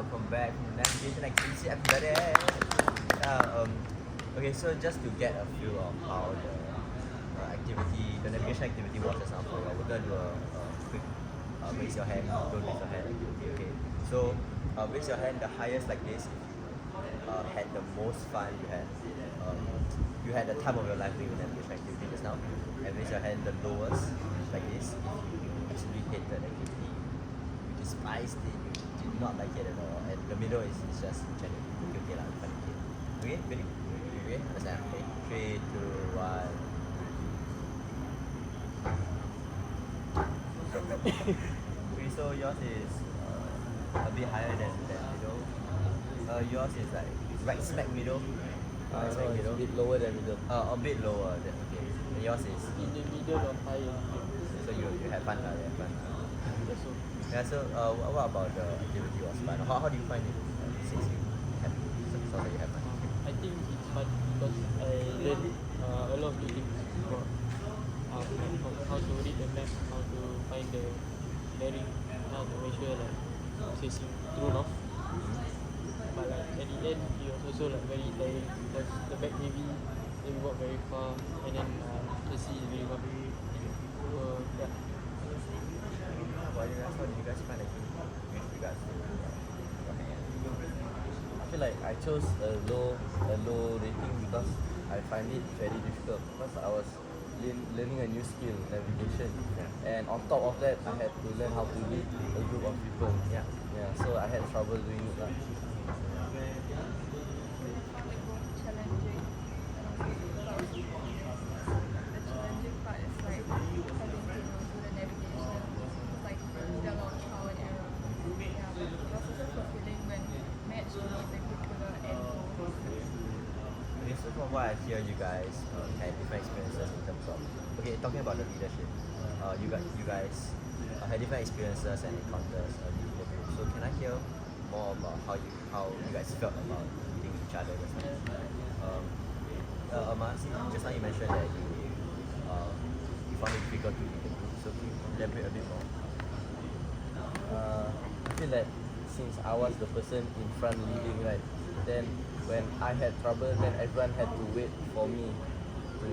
welcome back from the navigation activity everybody. Okay, so just to get a feel of how the navigation activity was just now for you, we're gonna do a quick raise your hand, don't raise your hand activity. Okay, so raise your hand the highest like this if you had the most fun you had the time of your life doing the navigation activity just now, and raise your hand the lowest like this if you actually hated the activity, you despised it, you did not like it at all, and the middle is just generally okay lah, fun okay. Okay, ready? Okay, understand? Okay, 3, 2, 1. Okay, so yours is a bit higher than middle. Yours is like right smack middle. Right smack middle. A bit lower than middle. A bit lower than, okay. And yours is In the middle or higher. so you have fun lah, you have fun. That's all. Yeah, so what about the activity was fun? How do you find it since you have sounds like you have fun? I think it's fun because I learned a lot of new things about from how to read the map, how to find the bearing, how to measure like facing true north. But like at the end, it was also like very tiring because the back heavy, then we walk very far, and then the sea is very bumpy. So yeah. How did you guys find activity with regards to your hand? I feel like I chose a low rating because I find it very difficult because I was learning a new skill, navigation, and on top of that I had to learn how to lead a group of people. Yeah. So I had trouble doing it lah. Challenging. The challenging part is like having to do the navigation. It's like a lot of trial and error. Yeah, but it was also fulfilling when managed to meet the particular end goal. Okay, so from what I hear, you guys had different experiences in terms of, okay, talking about the leadership, you guys had different experiences and encounters leading the group. So can I hear more about how you guys felt about leading each other just now? Amas, just now you mentioned that you found it difficult to lead the group. So can you elaborate a bit more? I feel that since I was the person in front leading, right, then when I had trouble, then everyone had to wait for me to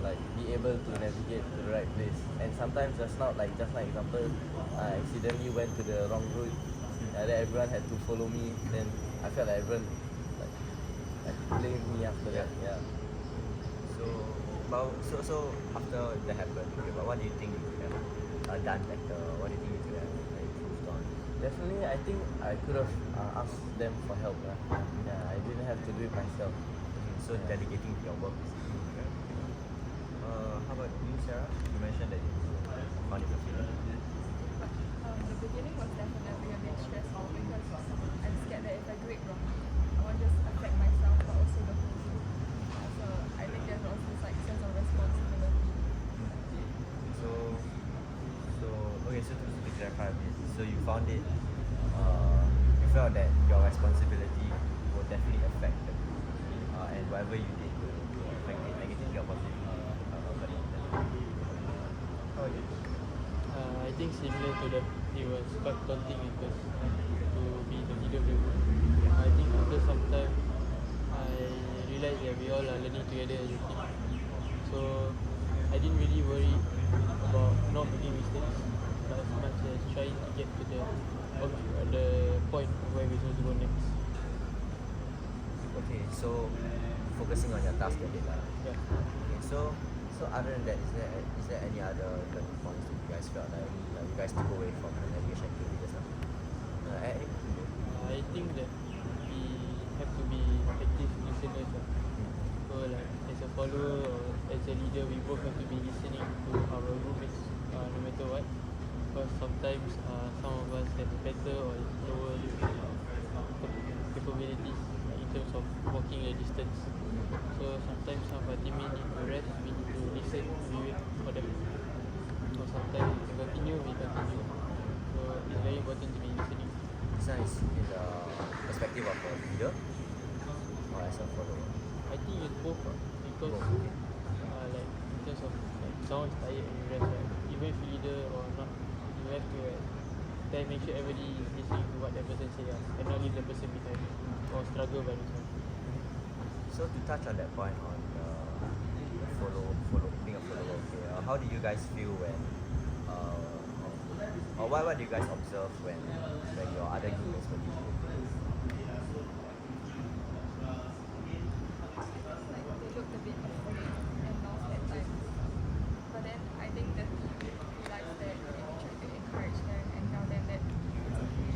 like be able to navigate to the right place. And sometimes just like example, I accidentally went to the wrong route, and then everyone had to follow me. Then I felt like everyone like blamed me after that. Yeah. So after that happened, okay, but what do you think you could have done better? What do you think you could have improved on? Definitely, I think I could have asked them for help. Yeah, I didn't have to do it myself. So delegating your work. How about you, Sarah? You mentioned that you found it fulfilling. The beginning was definitely a bit stressful because I'm scared that if I do it wrong, I won't just affect myself but also the whole group. So I think there's also this like sense of responsibility. So to clarify a bit, so you found it, you felt that your responsibility will definitely affect the group, and whatever you did will affect it negatively or positively. How about you? I think similar to them, it was quite daunting because to be the leader of the group. I think after some time, I realized that we all are learning together as a team. So I didn't really worry about not making mistakes, but as much as trying to get to the point where we're supposed to go next. Okay, so focusing on your task ahead lah. Yeah. Okay, so other than that, is there any other learning points that you guys felt like you guys took away from the navigation activity just now? I think that we have to be active listeners. So like as a follower or as a leader, we both have to be listening to our roommates no matter what. Because sometimes some of us have better or lower capabilities in terms of walking a distance. So sometimes some of our teammates need to rest, we need to listen, we wait for them. So sometimes we continue. So it's very important to be listening. This one is in the perspective of a leader or as a follower? I think it's both because Both, okay. like in terms of like someone's tired and you rest, right? Even if you leader or not, you have to then make sure everybody is listening to what that person say and not leave the person behind or struggle by themselves. So to touch on that point on being a follower, okay, how do you guys feel when, or what do you guys observe when your other groupmates were leaving? Like they looked a bit afraid and lost at times. But then I think the team realized that and tried to encourage them and tell them that it's okay.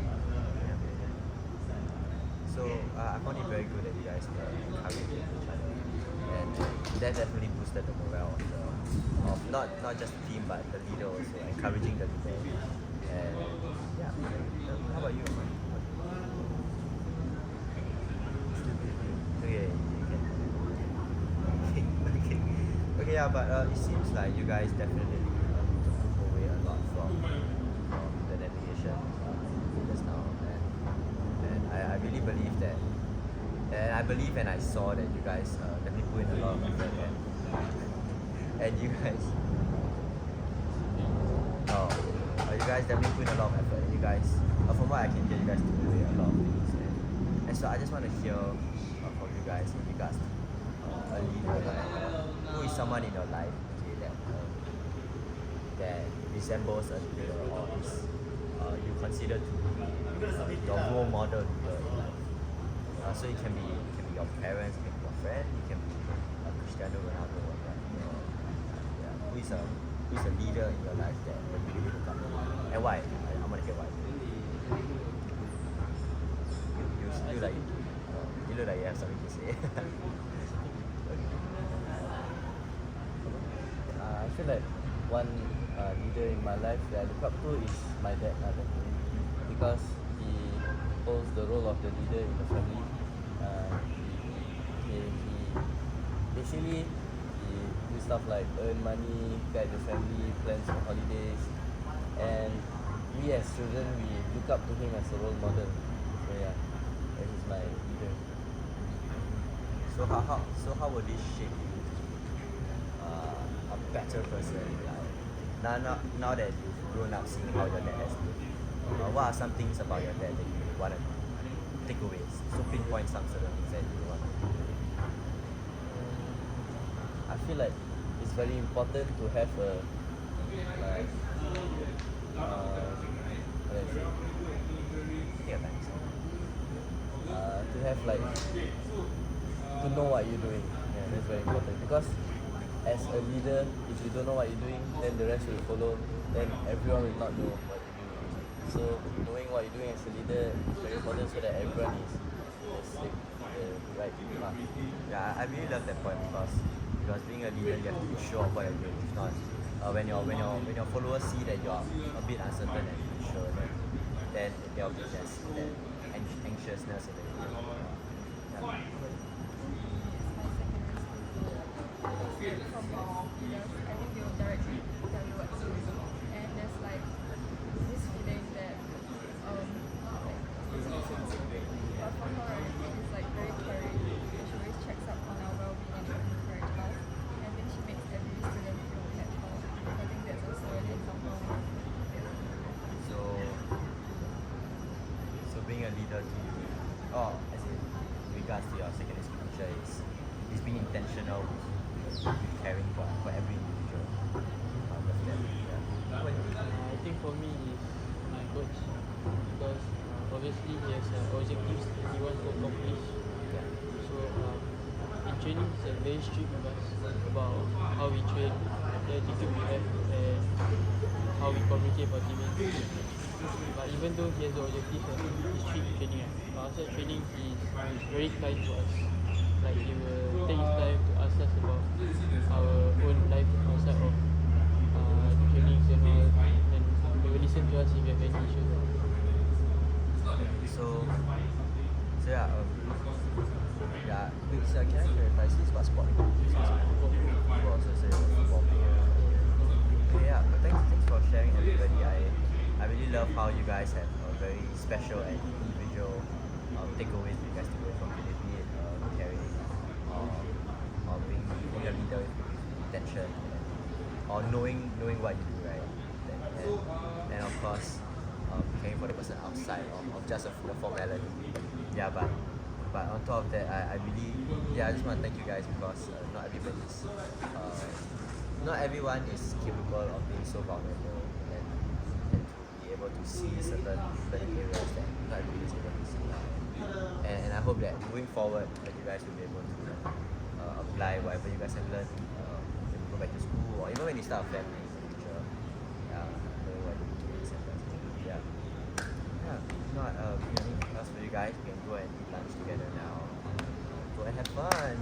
So I found it very good that you guys were encouraging each other, and that definitely boosted the morale of not just the team but the leader also, encouraging the leader. And yeah, how about you? Okay, you can. Okay, yeah, but it seems like you guys definitely took away a lot from the navigation just now, and I really believe that, and I believe and I saw that you guys definitely put in a lot of effort, and you guys, you guys definitely put in a lot of effort. You guys, from what I can hear, you guys took away a lot of things, and so I just want to hear from you guys in regards to a leader, like who is someone in your life, okay, that resembles a leader or is you consider to be your role model leader in life. So it can be your parents, it can be your friend, it can be Cristiano Ronaldo, or who is a leader in your life that you really look up to, and why? I want to hear why. You look like you have something to say. I feel like one leader in my life that I look up to is my dad, definitely, because he holds the role of the leader in the family. He basically he do stuff like earn money, guide the family, plans for holidays, and we as children we look up to him as a role model. So yeah, that is my leader. So how would this shape you to be a better person in life? Now that you've grown up seeing how your dad has lived, what are some things about your dad that you want to take away? So pinpoint some certain things that you want to take away. I feel like it's very important to have a like what do I say? Yeah, thanks. To have like to know what you're doing. Yeah, that's very important because as a leader, if you don't know what you're doing, then the rest will follow. Then everyone will not know what you're doing. So knowing what you're doing as a leader is very important so that everyone is the right path. Yeah, I really love that point because being a leader you have to be sure of what you're doing. If not, when your followers see that you're a bit uncertain and unsure, then there'll be that anxiousness in the leader. Yeah. From your leaders, I think they will directly tell you what to do. And there's like this feeling that it's listen to. But for her, right, she's like very caring. And she always checks up on our well-being and encourages us. And I think she makes every student feel cared for. So I think that's also an example. So being a leader to you, as in regards to your secondary school teacher is being intentional with caring for every individual. Yeah. I think for me is my coach because obviously he has objectives that he wants to accomplish. Yeah. So in training he's very strict with us about how we train, the attitude we have, and how we communicate with our teammates. But even though he has the objectives, he's strict in training. But outside training he's very kind to us. Like he will take his time to ask us about our own life outside of trainings and all, and he will listen to us if we have any issues. So yeah, so can I clarify, this is what sport? Football, so say football player. Okay, yeah, but thanks for sharing, everybody. I really love how you guys have a very special and individual takeaways you guys take away from today, be it caring or being a leader with intention, or knowing what you do, right? And of course caring for the person outside of just the formality. Yeah, but on top of that, I really, yeah, I just want to thank you guys because not everyone is capable of being so vulnerable and to be able to see certain learning areas that not everybody is able to see. And I hope that moving forward, that you guys will be able to apply whatever you guys have learned when you go back to school or even when you start a family in the future. Yeah, knowing what you do is yeah. Yeah, if not, anything else for you guys, we can go and eat lunch together now. Go and have fun.